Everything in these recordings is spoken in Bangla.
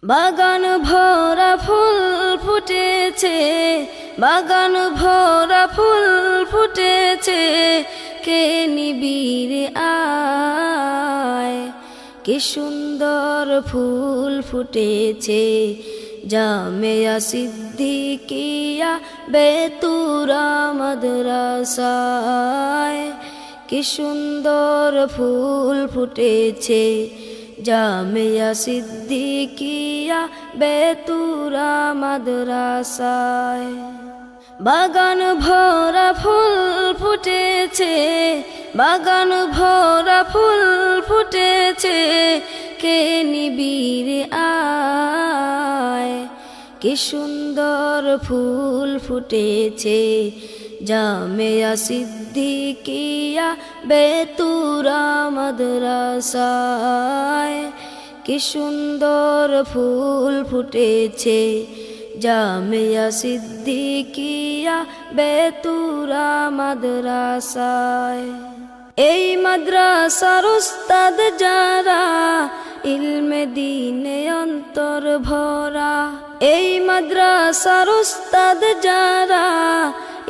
বাগান ভরা ফুল ফুটেছে, বাগান ভরা ফুল ফুটেছে, কে নিবিড়ে আয়। কি সুন্দর ফুল ফুটেছে জামিয়া সিদ্দিকিয়া বেতুরা মাদ্রাসায়। কি সুন্দর ফুল ফুটেছে জামিয়া সিদ্দিকিয়া বেতুরা মাদ্রাসায়। বাগান ভরা ফুল ফুটেছে, বাগান ভরা ফুল ফুটেছে, কে নিবিড়ে আয়। কি সুন্দর ফুল ফুটেছে জামিয়া সিদ্দিকিয়া বেতুরা মাদ্রাসায়। কি সুন্দর ফুল ফুটেছে জামিয়া সিদ্দিকিয়া বেতুরা মাদ্রাসায়। এই মাদ্রাসার উস্তাদ যারা ইলমে দ্বীনে অন্তর ভরা, এই মাদ্রাসার উস্তাদ যারা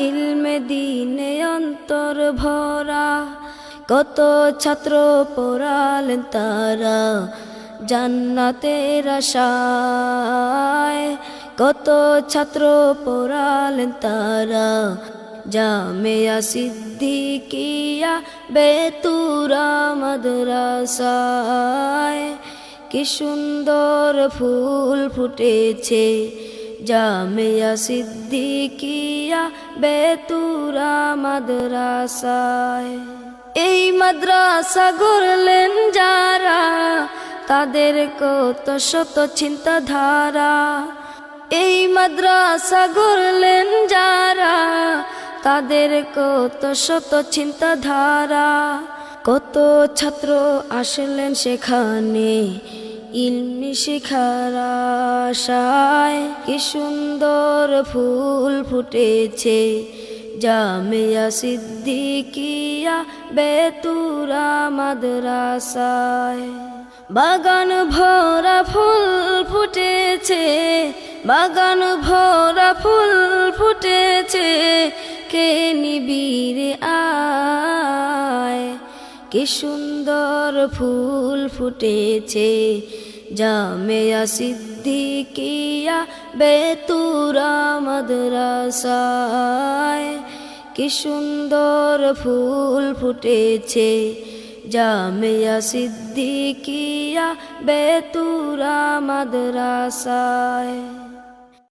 ইলমে দ্বীনে অন্তর ভরা। কত ছাত্র পড়ালেন তারা জান্নাতের আশায়, কত ছাত্র পড়ালেন তারা জামিয়া সিদ্দিকিয়া বেতুরা মাদ্রাসায়। কি সুন্দর ফুল ফুটেছে জামিয়া সিদ্দিকিয়া বেতুরা মাদ্রাসায়। এই মাদ্রাসা গড়লেন যারা তাদের কত শত চিন্তাধারা, এই মাদ্রাসা গড়লেন যারা তাদের কত শত চিন্তাধারা। কত ছাত্র আসলেন সেখানে ইলমি শিখার আশায়। কি সুন্দর ফুল ফুটেছে জামিয়া সিদ্দিকিয়া বেতুরা মাদ্রাসায়। বাগান ভরা ফুল ফুটেছে, বাগান ভরা ফুল ফুটেছে, কে নিবিড়ে আয়। কি সুন্দর ফুল ফুটেছে জামিয়া সিদ্দিকিয়া বেতুরা মাদ্রাসায়। কি সুন্দর ফুল ফুটেছে জামিয়া সিদ্দিকিয়া বেতুরা মাদ্রাসায়।